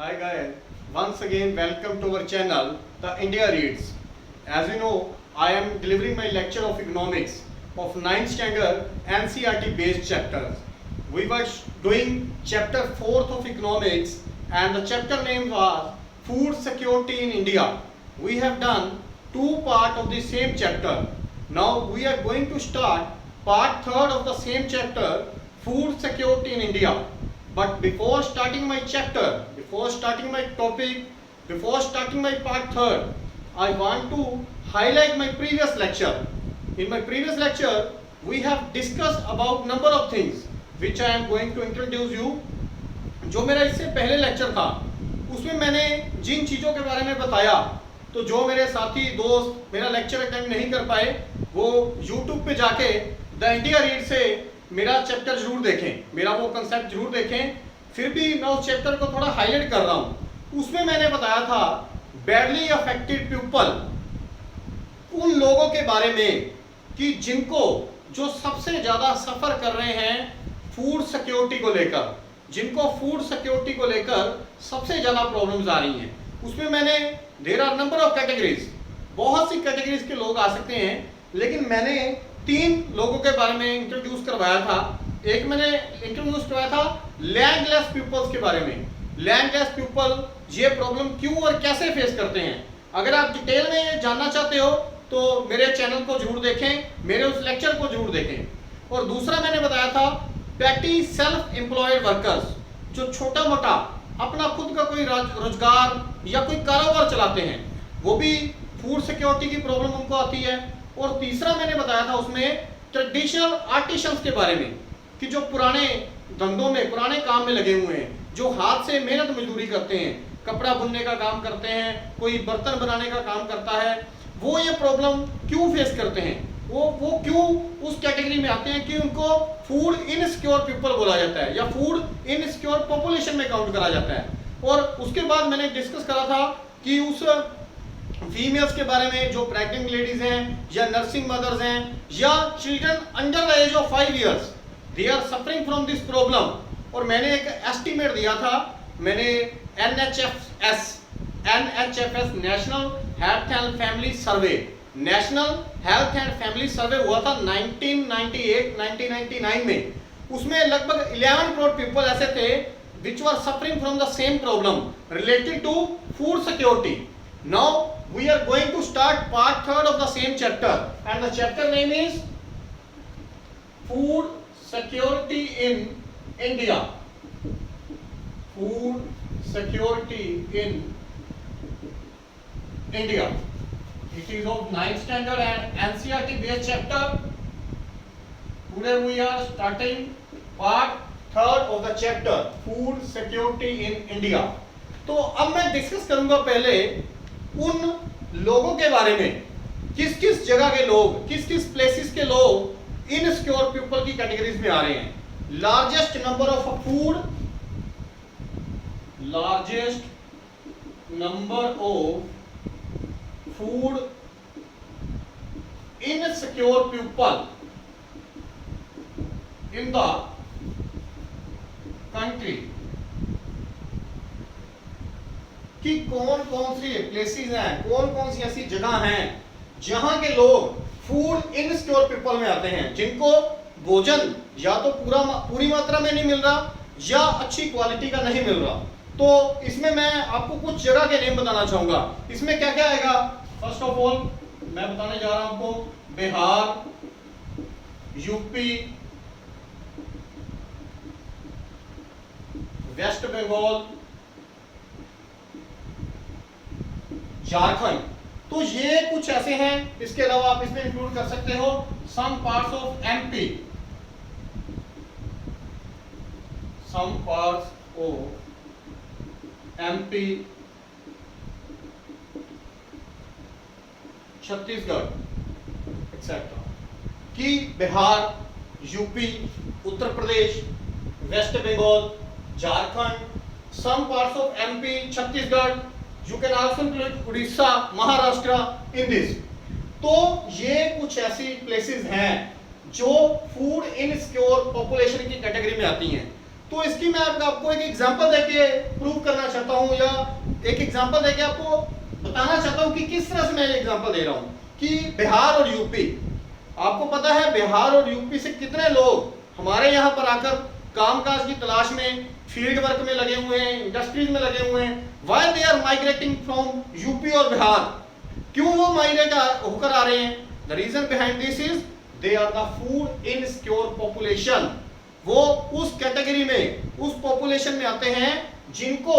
Hi guys, once again welcome to our channel, The India Reads. As you know, I am delivering my lecture of economics of 9th standard NCERT based chapters. We were doing chapter 4th of economics and the chapter name was Food Security in India. We have done two parts of the same chapter. Now we are going to start part 3rd of the same chapter, Food Security in India. But before starting my chapter, before starting my topic, before starting my part 3rd, I want to highlight my previous lecture. In my previous lecture, we have discussed about number of things which I am going to introduce you. जो मेरा इससे पहले lecture था उसमें मैंने जिन चीज़ों के बारे में बताया, तो जो मेरे साथी दोस्त मेरा लेक्चर अटेंड नहीं कर पाए वो YouTube पे जाके द इंडिया रीड से मेरा चैप्टर जरूर देखें, मेरा वो कंसेप्ट जरूर देखें. फिर भी मैं उस चैप्टर को थोड़ा हाईलाइट कर रहा हूँ. उसमें मैंने बताया था बैडली अफेक्टेड पीपल, उन लोगों के बारे में कि जिनको जो सबसे ज़्यादा सफ़र कर रहे हैं फूड सिक्योरिटी को लेकर, जिनको फूड सिक्योरिटी को लेकर सबसे ज़्यादा प्रॉब्लम्स आ रही हैं. उसमें मैंने there are number of categories, बहुत सी कैटेगरीज के लोग आ सकते हैं, लेकिन मैंने 3 लोगों के बारे में इंट्रोड्यूस करवाया था. एक मैंने इंट्रोड्यूस करवाया था लैंडलेस पीपल्स के बारे में. लैंडलेस पीपल ये प्रॉब्लम क्यों और कैसे फेस करते हैं. अगर आप डिटेल में जानना चाहते हो तो मेरे चैनल को जरूर देखें, मेरे उस लेक्चर को जरूर देखें. और दूसरा मैंने बताया था पैटी सेल्फ एम्प्लॉयड वर्कर्स, जो छोटा मोटा अपना खुद का कोई रोजगार या कोई कारोबार चलाते हैं, वो भी फूड सिक्योरिटी की प्रॉब्लम उनको आती है. और तीसरा मैंने बताया था उसमें ट्रेडिशनल आर्टिशंस के बारे में कि जो पुराने धंधों में, पुराने काम में लगे हुए हैं, जो हाथ से मेहनत मजदूरी करते हैं, कपड़ा बुनने का काम करते हैं, कोई बर्तन बनाने का काम करता है, वो ये प्रॉब्लम क्यों फेस करते हैं, वो क्यों उस कैटेगरी में आते हैं कि उनको फूड इनसिक्योर पीपल बोला जाता है या फूड इनसिक्योर पॉपुलेशन में काउंट करा जाता है. और उसके बाद मैंने डिस्कस करा था कि उस फीमेल्स के बारे में जो प्रेग्नेंट लेडीज हैं या नर्सिंग मदर्स हैं या children under the age of 5 years, they are suffering from this problem. और मैंने एक एस्टिमेट दिया था, मैंने NHFS national health and family survey, national health and family survey हुआ था 1998-1999 में. उसमें लगभग 11 करोड़ पीपल ऐसे थे which were suffering from the same problem related to food security. Now we are going to start part 3rd of the same chapter and the chapter name is Food Security in India. Food Security in India. It is of 9th standard and NCERT based chapter. Today we are starting part 3rd of the chapter Food Security in India. तो अब मैं discuss करूंगा पहले उन लोगों के बारे में, किस किस जगह के लोग, किस किस प्लेसेस के लोग इनसिक्योर पीपल की कैटेगरीज में आ रहे हैं. Largest number of food, largest number of food insecure people in the country, कि कौन कौन सी प्लेसेस हैं, कौन कौन सी ऐसी जगह हैं जहां के लोग फूड इनसिक्योर पीपल में आते हैं, जिनको भोजन या तो पूरी मात्रा में नहीं मिल रहा या अच्छी क्वालिटी का नहीं मिल रहा. तो इसमें मैं आपको कुछ जगह के नेम बताना चाहूंगा. इसमें क्या क्या आएगा. फर्स्ट ऑफ ऑल मैं बताने जा रहा हूं आपको बिहार, यूपी, वेस्ट बंगाल, झारखंड. तो ये कुछ ऐसे हैं. इसके अलावा आप इसमें इंक्लूड कर सकते हो some parts of MP, some parts of MP, Chhattisgarh etcetera. कि Bihar, UP, Uttar Pradesh, West Bengal, Jharkhand, some parts of MP, Chhattisgarh, you can also include Orissa, Maharashtra in this. तो ये कुछ ऐसी प्लेसेस हैं जो फूड इनसिक्योर पॉपुलेशन की कैटेगरी में आती हैं. तो इसकी मैं आपको एक एग्जांपल देके प्रूव करना चाहता हूं, या एक एग्जांपल देके आपको बताना चाहता हूं कि किस तरह से मैं ये एग्जांपल दे रहा हूं कि बिहार और यूपी, आपको पता है बिहार और यूपी से कितने लोग हमारे यहाँ पर आकर कामकाज की तलाश में फील्ड वर्क में लगे हुए हैं, इंडस्ट्रीज में लगे हुए हैं। Why they are migrating from UP और बिहार, क्यों वो माइग्रेट होकर आ रहे हैं? The reason behind this is they are the food insecure population. वो उस कैटेगरी में, उस पॉपुलेशन में आते हैं जिनको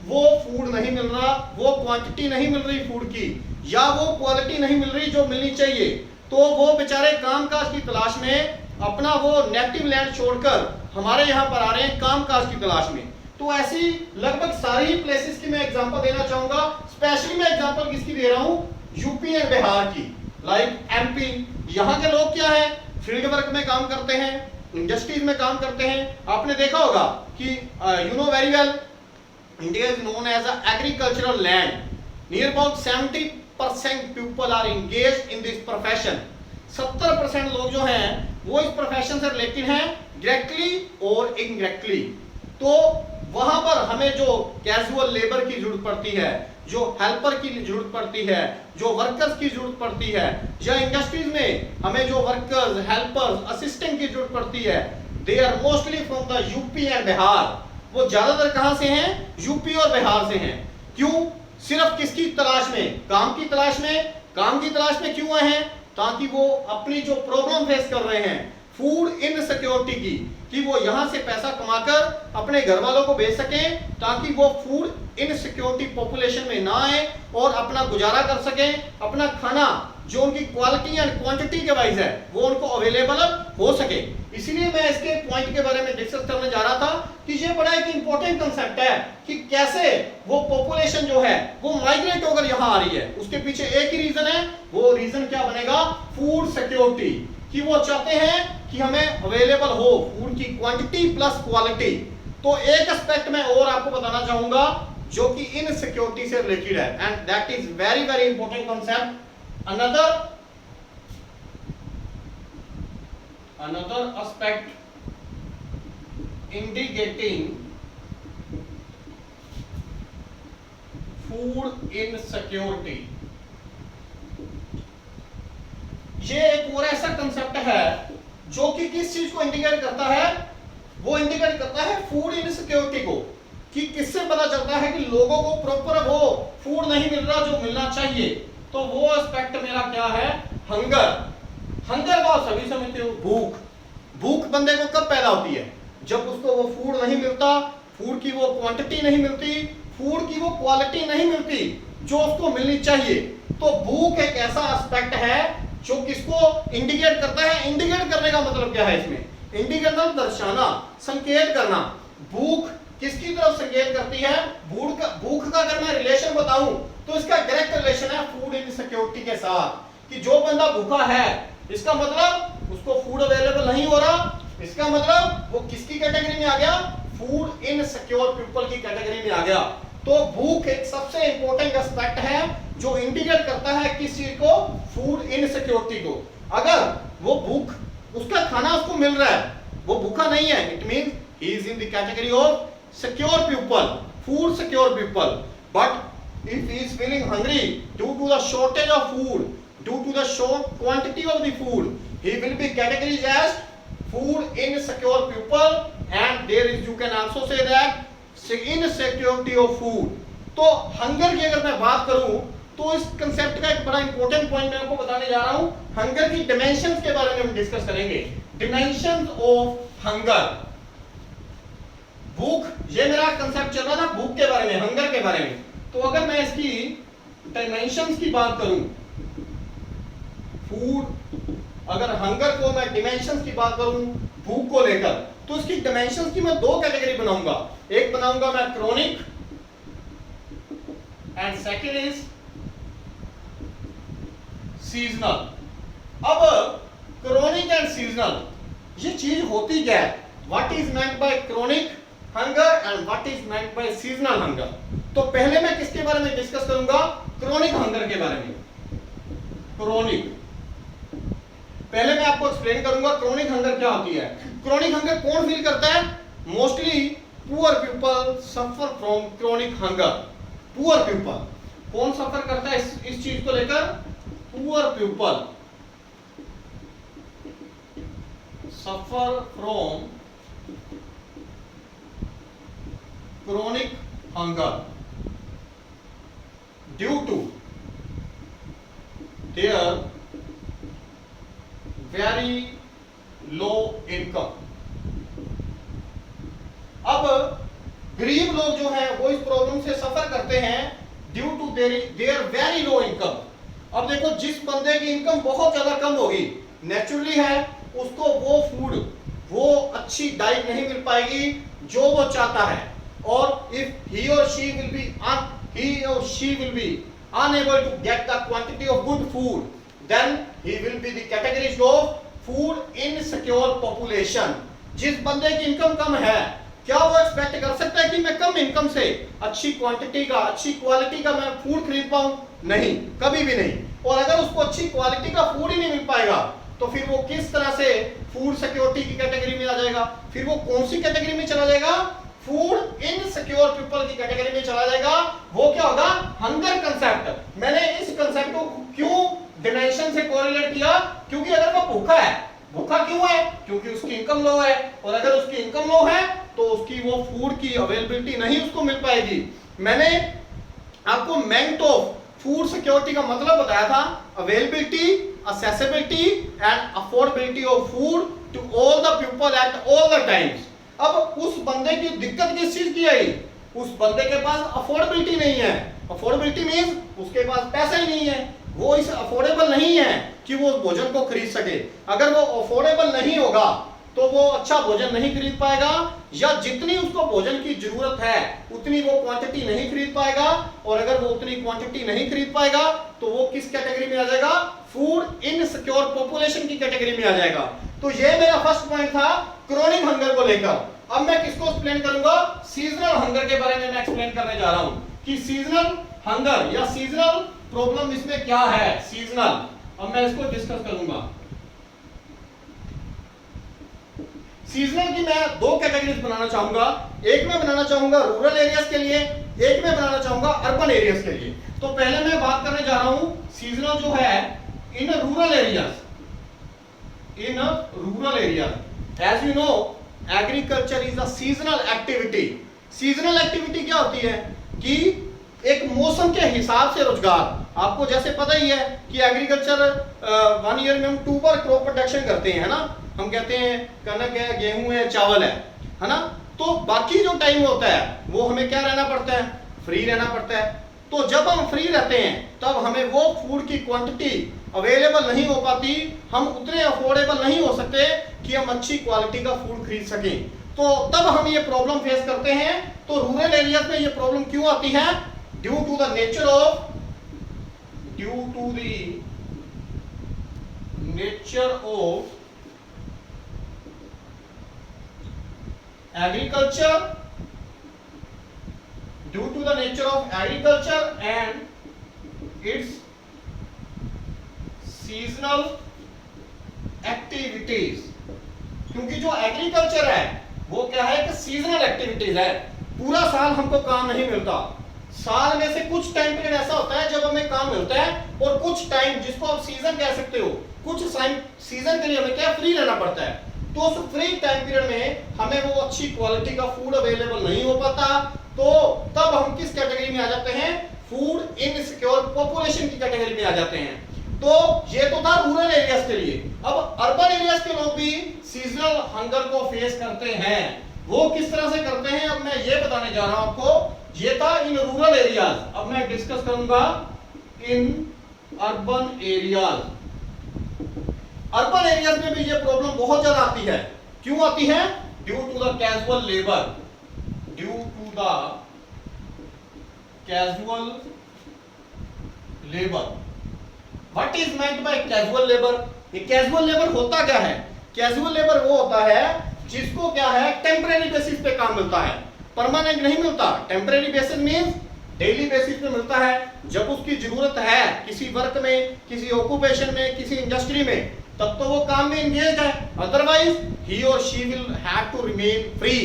वो फूड नहीं मिल रहा, वो क्वांटिटी नहीं मिल रही फूड की, या वो क्वालिटी नहीं मिल रही जो मिलनी चाहिए। तो वो बेचारे कामकाज की तलाश में अपना वो नेटिव लैंड छोड़कर हमारे यहाँ पर आ रहे हैं कामकाज की तलाश में। तो ऐसी लगभग सारी प्लेसेस की मैं एग्जांपल देना चाहूंगा। स्पेशली मैं एग्जांपल किसकी दे रहा हूँ? यूपी एंड बिहार की। लाइक एमपी, यहाँ के लोग क्या है, फील्ड वर्क में काम करते हैं, इंडस्ट्रीज में काम करते हैं। आपने देखा होगा कि you know very well, India is known as a agricultural land. Near about 70% people are engaged in this profession. 70% लोग जो हैं वो इस प्रोफेशन से रिलेटेड हैं, डायरेक्टली और इनडायरेक्टली। तो वहां पर हमें जो कैजुअल लेबर की जरूरत पड़ती है, जो हेल्पर की जरूरत पड़ती है, जो वर्कर्स की जरूरत पड़ती है, या इंडस्ट्रीज में हमें जो वर्कर्स, हेल्पर्स, असिस्टेंट की जरूरत पड़ती है, they are mostly from the UP and Bihar. वो ज्यादातर कहां से हैं? यूपी और बिहार से हैं। क्यों? सिर्फ किसकी तलाश में? काम की तलाश में। काम की तलाश में क्यों आए हैं? ताकि वो अपनी जो प्रॉब्लम फेस कर रहे हैं फूड इनसिक्योरिटी की, कि वो यहां से पैसा कमाकर अपने घर वालों को भेज सकें, ताकि वो फूड इनसिक्योरिटी पॉपुलेशन में ना आए और अपना गुजारा कर सकें, अपना खाना जो उनकी क्वालिटी एंड क्वांटिटी के वाइज है वो उनको अवेलेबल हो सके। इसीलिए मैं इसके पॉइंट के बारे में डिस्कस करने जा रहा था कि ये बड़ा एक इंपॉर्टेंट कंसेप्ट है कि कैसे वो पॉपुलेशन जो है वो माइग्रेट होकर यहाँ आ रही है। उसके पीछे एक ही रीजन है, वो रीजन क्या बनेगा? Food security. कि वो चाहते हैं कि हमें अवेलेबल हो फूड की क्वांटिटी प्लस क्वालिटी। तो एक एस्पेक्ट मैं और आपको बताना चाहूंगा जो कि इनसिक्योरिटी से रिलेटेड है, and that is very very important concept. another aspect indicating food insecurity, ये एक और ऐसा कंसेप्ट है जो कि किस चीज को इंडिकेट करता है? वो इंडिकेट करता है फूड इनसिक्योरिटी को, कि किससे पता चलता है कि लोगों को प्रॉपर वो फूड नहीं मिल रहा जो मिलना चाहिए। तो वो एस्पेक्ट मेरा क्या है? हंगर। हंगर को सभी समझते हो, भूख। भूख बंदे को कब पैदा होती है? जब उसको वो फूड नहीं मिलता, फूड की वो क्वांटिटी नहीं मिलती, फूड की वो क्वालिटी नहीं मिलती जो उसको मिलनी चाहिए। तो भूख एक ऐसा एस्पेक्ट है जो किसको इंडिकेट करता है? इंडिकेट करने का मतलब क्या है इसमें? इंडिकेट मतलब दर्शाना, संकेत करना। भूख किसकी तरफ संकेत करती है? भूख का अगर मैं रिलेशन बताऊं तो इसका डायरेक्ट रिलेशन है फूड इनसिक्योरिटी के साथ, कि जो बंदा भूखा है इसका मतलब उसको फूड अवेलेबल नहीं हो रहा, इसका मतलब वो किसकी कैटेगरी में आ गया? फूड इनसिक्योर पीपल की कैटेगरी में आ गया। तो भूख एक सबसे इंपॉर्टेंट एस्पेक्ट है जो इंडिकेट करता है किस चीज को? फूड इनसिक्योरिटी को। अगर वो भूख, उसका खाना उसको मिल रहा है, वो भूखा नहीं है, it means he is in the category of secure people, food secure people. But if he is feeling hungry due to the shortage of food, due to the short quantity of the food, he will be categorized as food insecure people, and there is, you can also say that insecurity of food. तो hunger की अगर मैं बात करूं तो इस concept का एक बड़ा इंपॉर्टेंट पॉइंट मैं आपको बताने जा रहा हूं। हंगर की डिमेंशंस के बारे में हम डिस्कस करेंगे। Dimensions of hunger. भूख, ये मेरा कंसेप्ट चल रहा था भूख के बारे में, हंगर के बारे में। तो अगर मैं इसकी डायमेंशंस की बात करूं, फूड, अगर हंगर को मैं डिमेंशंस की बात करूं भूख को लेकर, तो इसकी डायमेंशंस की मैं दो कैटेगरी बनाऊंगा। एक बनाऊंगा मैं chronic, and second is seasonal. अब क्रोनिक एंड सीजनल ये चीज होती क्या है? What is meant bye chronic hunger and what is meant bye seasonal hunger. तो पहले मैं किसके बारे में डिस्कस करूंगा? क्रोनिक हंगर के बारे में। क्रोनिक, पहले मैं आपको एक्सप्लेन करूंगा क्रोनिक हंगर क्या होती है। क्रोनिक हंगर कौन फील करता है? Mostly poor people suffer from chronic hunger. Poor people कौन सफर करता है इस चीज को लेकर? Poor people suffer from chronic hunger due to their very low income. अब गरीब लोग जो हैं वो इस प्रॉब्लम से सफर करते हैं due to their very low income. अब देखो, जिस बंदे की इनकम बहुत ज्यादा कम होगी, नेचुरली है, उसको वो फूड, वो अच्छी डाइट नहीं मिल पाएगी जो वो चाहता है। और if he or she will be unable to get the quantity of good food, then he will be the categories of food insecure population। जिस बंदे की इनकम कम है, क्या वो एक्सपेक्ट कर सकता है कि मैं कम इनकम से अच्छी क्वांटिटी का, अच्छी क्वालिटी का मैं फूड खरीद पाऊं? नहीं, कभी भी नहीं। और अगर उसको अच्छी क्वालिटी का फूड ही नहीं मिल पाएगा तो फिर वो किस तरह से फूड सिक्योरिटी की कैटेगरी में आ जाएगा? फिर वो कौन सी कैटेगरी में चला जाएगा? फूड इनसिक्योर पीपल की कैटेगरी में चला जाएगा। वो क्या होगा? Hunger concept. मैंने इस कंसेप्ट को क्यों डिमेंशन से कोरिलेट किया? क्योंकि अगर वो भूखा है, भूखा क्यों है? क्योंकि उसकी इनकम लो है, और अगर उसकी इनकम लो है तो उसकी वो फूड की अवेलेबिलिटी नहीं उसको मिल पाएगी। मैंने आपको मेंट ऑफ फूड सिक्योरिटी का मतलब बताया था, availability, accessibility and affordability of food to all the people at all the times. अब उस बंदे की दिक्कत किस चीज की आई? उस बंदे के पास अफोर्डेबिलिटी नहीं है। अफोर्डेबिलिटी मींस उसके पास पैसा ही नहीं है, वो इस अफोर्डेबल नहीं है कि वो भोजन को खरीद सके। अगर वो अफोर्डेबल नहीं होगा तो वो अच्छा भोजन नहीं खरीद पाएगा, या जितनी उसको भोजन की जरूरत है उतनी वो क्वांटिटी नहीं खरीद पाएगा। और अगर वो उतनी क्वांटिटी नहीं खरीद पाएगा तो वो किस कैटेगरी में आ जाएगा? फूड इनसिक्योर पॉपुलेशन की कैटेगरी में आ जाएगा। तो ये मेरा फर्स्ट पॉइंट था क्रोनिक हंगर को लेकर। अब मैं किसको एक्सप्लेन करूंगा? सीजनल हंगर के बारे में मैं एक्सप्लेन करने जा रहा हूं कि सीजनल हंगर या सीजनल प्रॉब्लम इसमें क्या है। सीजनल, अब मैं इसको डिस्कस करूंगा। सीजनल की मैं दो कैटेगरीज बनाना चाहूंगा। एक में बनाना चाहूंगा रूरल एरियाज के लिए, एक में बनाना चाहूंगा अर्बन एरियाज के लिए। तो पहले मैं बात करने जा रहा हूं सीजनल जो है in rural areas. In rural areas, as you know, agriculture is a seasonal activity. Seasonal activity क्या होती है कि एक मौसम के हिसाब से रोजगार। आपको जैसे पता ही है कि एग्रीकल्चर 1 ईयर में हम 2 बार क्रॉप प्रोडक्शन करते हैं, है ना। हम कहते हैं कनक है, गेहूं है, चावल है ना। तो बाकी जो टाइम होता है वो हमें क्या रहना पड़ता है? फ्री रहना पड़ता है। तो जब हम फ्री रहते हैं तब हमें वो फूड की क्वांटिटी अवेलेबल नहीं हो पाती, हम उतने अफोर्डेबल नहीं हो सकते कि हम अच्छी क्वालिटी का फूड खरीद सकें। तो तब हम ये प्रॉब्लम फेस करते हैं। तो रूरल एरियाज में ये प्रॉब्लम क्यों आती है? Due to the nature of agriculture, due to the nature of agriculture and its seasonal activities। क्योंकि जो एग्रीकल्चर है वो क्या है कि सीजनल एक्टिविटीज है। पूरा साल हमको काम नहीं मिलता। साल में से कुछ टाइम पीरियड ऐसा होता है जब हमें काम मिलता है, और कुछ टाइम जिसको आप सीजन कह सकते हो, कुछ सीजन के लिए हमें क्या फ्री रहना पड़ता है। तो उस फ्री टाइम पीरियड में हमें वो अच्छी क्वालिटी का फूड अवेलेबल नहीं हो पाता। तो तब हम किस कैटेगरी में आ जाते हैं? फूड इनसिक्योर पॉपुलेशन की कैटेगरी में आ जाते हैं। तो ये तो था रूरल एरियाज के लिए। अब अर्बन एरियाज के लोग भी सीजनल हंगर को फेस करते हैं। वो किस तरह से करते हैं अब मैं ये बताने जा रहा हूं आपको। ये था इन रूरल एरियाज, अब मैं डिस्कस करूंगा in urban areas. Urban areas में भी ये प्रॉब्लम बहुत ज्यादा आती है। क्यों आती है? Due to the casual labour. Due to the casual labour. What is meant by casual labour? ये कैजुअल लेबर होता क्या है? कैजुअल लेबर वो होता है जिसको क्या है टेम्परेरी बेसिस पे काम मिलता है, परमानेंट नहीं मिलता। Temporary basis means daily basis पे मिलता है। जब उसकी जरूरत है किसी वर्क में, किसी ऑक्यूपेशन में, किसी इंडस्ट्री में, तब तो वो काम में एंगेज्ड है। अदरवाइज ही और she will have to remain free.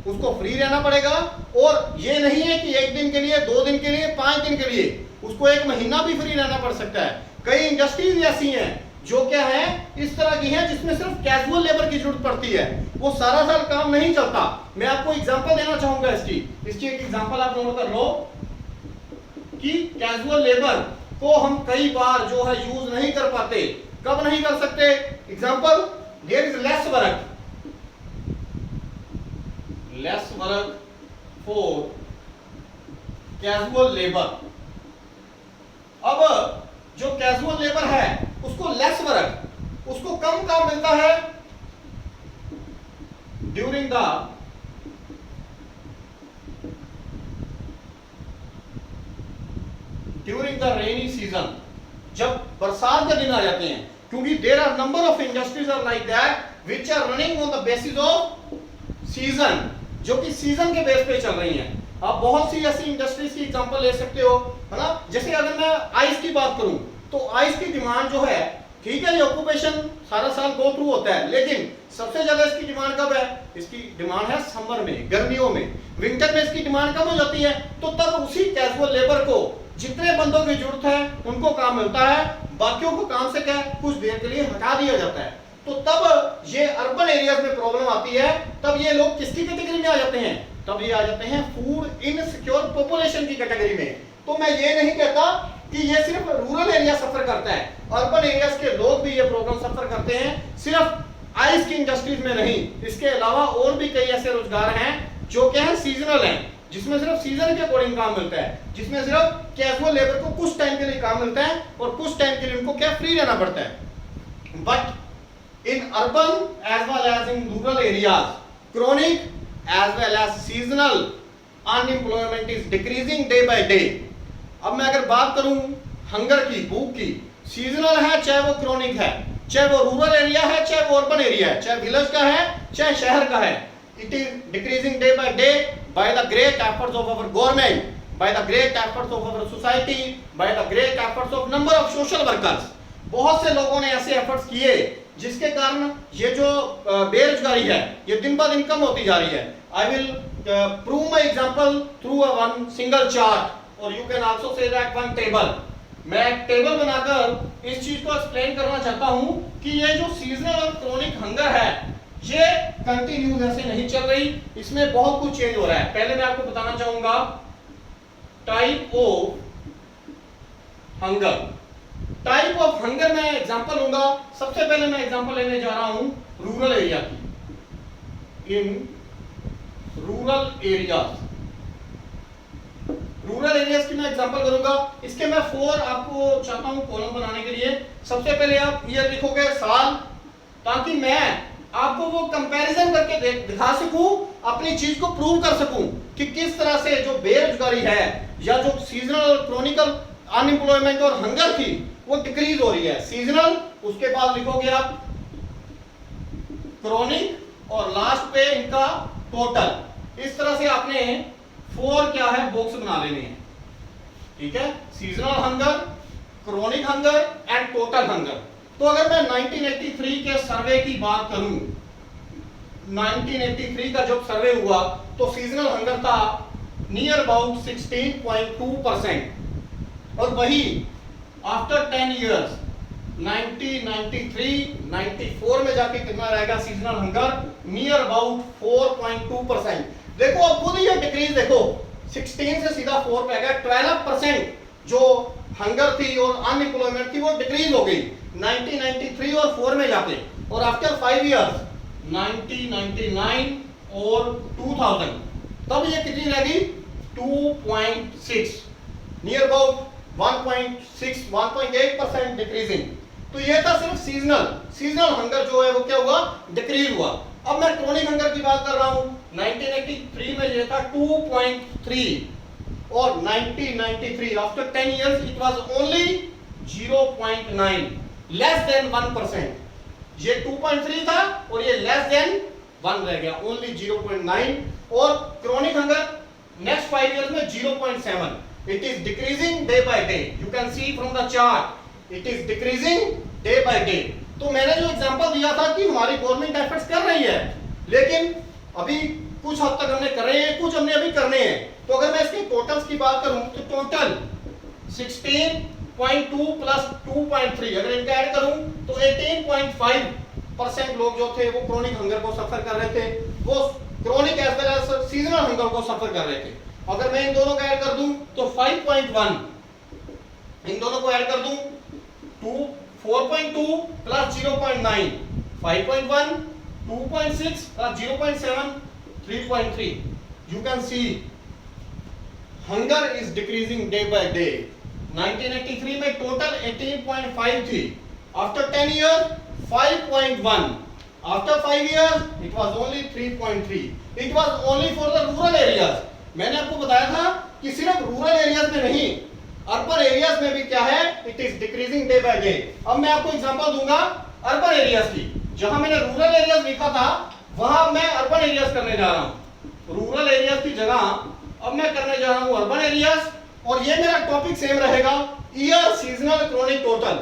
उसको फ्री रहना पड़ेगा। और ये नहीं है कि 1 दिन के लिए, 2 दिन के लिए, 5 दिन के लिए, उसको 1 महीना भी फ्री रहना पड़ सकता है। कई इंडस्ट्रीज ऐसी हैं जो क्या है, इस तरह की हैं जिसमें सिर्फ कैजुअल लेबर की जरूरत पड़ती है, वो सारा साल काम नहीं चलता। मैं आपको एग्जांपल देना चाहूंगा इसकी एक एग्जांपल आप नोट कर लो कि कैजुअल लेबर को हम कई बार जो है यूज नहीं कर पाते। कब नहीं कर सकते? Example, there is less work for casual labour. अब जो कैजुअल लेबर है उसको लेस वर्क, उसको कम काम मिलता है ड्यूरिंग द रेनी सीजन, जब बरसात के दिन आ जाते हैं, क्योंकि there are number of industries are like that which are running on the basis of season, जो कि सीजन के बेस पे चल रही हैं। आप बहुत सी ऐसी इंडस्ट्रीज की एग्जांपल ले सकते हो, है ना। जैसे अगर मैं आइस की बात करूं तो आइस की डिमांड जो है, ठीक है, ये ऑक्यूपेशन सारा साल गो थ्रू होता है, लेकिन सबसे ज्यादा इसकी डिमांड कब है? इसकी डिमांड है समर में, गर्मियों में। विंटर में इसकी डिमांड कम हो जाती है, तो तब उसी कैजुअल लेबर को जितने बंदों की जरूरत है उनको काम मिलता है, बाकियों को काम से क्या कुछ देर के लिए हटा दिया जाता है। तो तब ये अर्बन एरियाज में प्रॉब्लम आती है, तब ये लोग किसकी कैटेगरी में आ जाते हैं? तब ये आ जाते हैं फूड इनसिक्योर पॉपुलेशन की कैटेगरी में। तो मैं ये नहीं कहता कि ये सिर्फ रूरल एरिया सफर करता है, अर्बन एरियाज के लोग भी ये प्रॉब्लम सफर करते हैं, सिर्फ आइस की इंडस्ट्रीज में नहीं। इसके अलावा और भी कई ऐसे रोजगार हैं जो क्या है सीजनल हैं, जिसमें सिर्फ सीजन के अकॉर्डिंग काम मिलता है, जिसमें सिर्फ कैजुअल लेबर को कुछ टाइम के लिए काम मिलता है और कुछ टाइम के लिए उनको क्या फ्री रहना पड़ता है। But in urban as well as in rural areas, chronic as well as seasonal unemployment is decreasing day by day. अब मैं अगर बात करूं हंगर की, भूख की, सीजनल है चाहे वो क्रोनिक है, चाहे वो रूरल एरिया है चाहे वो अर्बन एरिया है, चाहे विलेज का है चाहे शहर का है, it is decreasing day by day by the great efforts of our government, by the great efforts of our society, by the great efforts of number of social workers। बहुत से लोगों ने ऐसे एफर्ट्स किए जिसके कारण ये जो बेरोजगारी है ये दिन ब दिन कम होती जा रही है। I will prove my example through a one single chart, or you can also say that one table। मैं एक टेबल बनाकर इस चीज को एक्सप्लेन करना चाहता हूं कि ये जो सीजनल और क्रोनिक हंगर है ये कंटिन्यूस ऐसे नहीं चल रही, इसमें बहुत कुछ चेंज हो रहा है। पहले मैं आपको बताना चाहूंगा type of hunger. Type of hunger में एग्जांपल लूंगा। सबसे पहले मैं एग्जांपल लेने जा रहा हूं रूरल एरिया की। इन रूरल एरियाज, रूरल एरियाज की मैं एग्जांपल करूंगा। इसके मैं 4 आपको चाहता हूं कॉलम बनाने के लिए। सबसे पहले आप ये लिखोगे साल, ताकि मैं आपको वो कंपैरिजन करके दिखा सकूं, अपनी चीज को प्रूव कर सकूं कि किस तरह से जो बेरोजगारी है या जो सीजनल और क्रोनिकल अनएम्प्लॉयमेंट और हंगर थी वो डिक्रीज हो रही है। सीजनल, उसके बाद लिखोगे आप क्रोनिक और लास्ट पे इनका टोटल। इस तरह से आपने 4 क्या है बॉक्स बना लेने हैं, ठीक है। Seasonal hunger, chronic hunger and total hunger. तो अगर मैं 1983 के सर्वे की बात करूं, 1983 का जब सर्वे हुआ तो सीजनल हंगर था नियर अबाउट 16.2%, और वही आफ्टर 10 इयर्स 1993, 94 में जाके कितना रहेगा सीजनल हंगर? Near about 4.2%। देखो अब खुद ये डिक्रीज देखो, 16 से सीधा 4 पे आ गया। 12% जो हंगर थी और अनएम्प्लॉयमेंट थी वो डिक्रीज हो गई 1993 और 4 में जाके। और आफ्टर 5 इयर्स 1999 और 2000 तब ये कितनी रहेगी? 2.6, नियर अबाउट 1.8% डिक्रीजिंग। तो ये था सिर्फ सीजनल हंगर जो है वो क्या हुआ? डिक्रीज हुआ। अब मैं क्रोनिक हंगर की बात कर रहा हूं। 1983 में ये था 2.3 और 1993 after 10 years it was only 0.9, less than 1%। ये 2.3 था और ये लेस देन 1 रह गया, ओनली 0.9। और क्रोनिक हंगर नेक्स्ट 5 इयर्स में 0.7। It is decreasing day by day, you can see from the chart, it is decreasing day by day. तो मैंने जो एग्जांपल दिया था कि हमारी गवर्नमेंट एफर्ट्स कर रही है, लेकिन अभी कुछ हद तक हमने करे हैं, कुछ हमने अभी करने हैं। तो अगर मैं इसके टोटल्स की बात करूं तो टोटल 16.2 प्लस 2.3 अगर इनका ऐड करूं तो 18.5% लोग जो थे वो क्रोनिक हंगर को सफर कर रहे थे, वो chronic as well as seasonal hunger को सफर कर रहे थे। अगर मैं इन दोनों का ऐड कर दूं तो 5.1, इन दोनों को ऐड कर दूं 4.2 plus 0.9, 5.1, 2.6 plus 0.7, 3.3. You can see hunger is decreasing day by day. 1983 में टोटल 18.5 थी, after 10 years 5.1, after 5 years it was only 3.3. It was only for the rural areas. मैंने आपको बताया था कि सिर्फ रूरल एरियाज में नहीं, अर्बन एरियाज में भी क्या है, it is decreasing day by day. अब मैं आपको एग्जांपल दूंगा अर्बन एरियाज की। जहां मैंने रूरल एरियाज लिखा था वहां मैं अर्बन एरियाज करने जा रहा हूं। रूरल एरियाज की जगह अब मैं करने जा रहा हूं अर्बन एरियाज, और ये मेरा टॉपिक सेम रहेगा, ईयर, सीजनल, क्रोनिक, टोटल,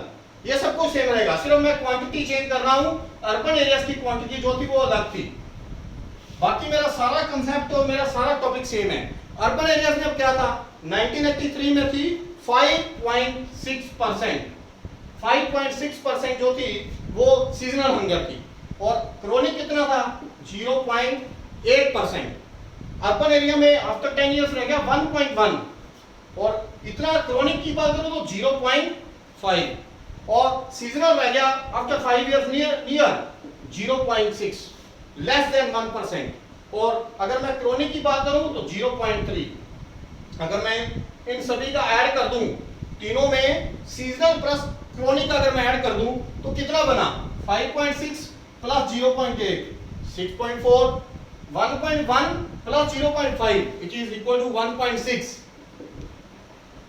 ये सब कुछ सेम रहेगा। सिर्फ मैं क्वांटिटी चेंज कर रहा हूं, अर्बन एरियाज की क्वांटिटी जो थी वो अलग थी, बाकी मेरा सारा कंसेप्ट और मेरा सारा टॉपिक सेम है। अर्बन एरियाज में अब क्या था, 1983 में थी 5.6%, 5.6% जो थी वो सीजनल हंगर थी, और क्रोनिक कितना था 0.8%। अर्बन एरिया में आफ्टर 10 इयर्स रह गया 1.1, और इतना क्रोनिक की बात करूं तो 0.5, और सीजनल रह गया after 5 years near 0.6, less than 1%, और अगर मैं क्रोनिक की बात करूं तो 0.3। अगर मैं इन सभी का ऐड कर दूं, तीनों में सीजनल प्लस क्रोनिक का अगर मैं ऐड कर दूं तो कितना बना, 5.6 plus 0.8, 6.4, 1.1 plus 0.5 it is equal to 1.6,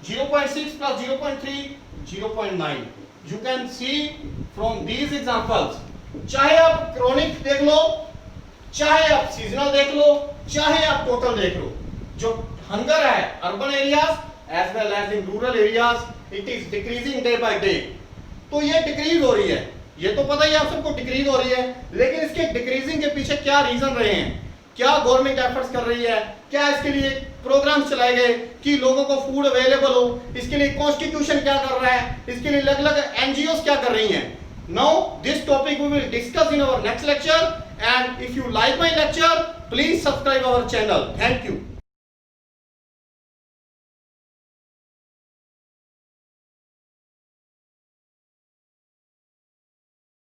0.6 plus 0.3 0.9। You can see from these examples, चाहे आप क्रोनिक देख लो, चाहे आप सीजनल देख लो, चाहे आप टोटल देख लो, जो हंगर है urban areas as well as in rural areas it is decreasing day by day. तो ये डिक्रीज हो रही है, ये तो पता ही आप सबको डिक्रीज हो रही है, लेकिन इसके डिक्रीजिंग के पीछे क्या रीजन रहे हैं, क्या गवर्नमेंट एफर्ट्स कर रही है, क्या इसके लिए प्रोग्राम्स चलाए गए कि लोगों को फूड अवेलेबल हो, इसके लिए कॉन्स्टिट्यूशन क्या कर रहा है, इसके लिए अलग अलग एनजीओ क्या कर रही हैं। Now this topic we will discuss in our next lecture, and if you like my lecture please subscribe our channel. Thank you.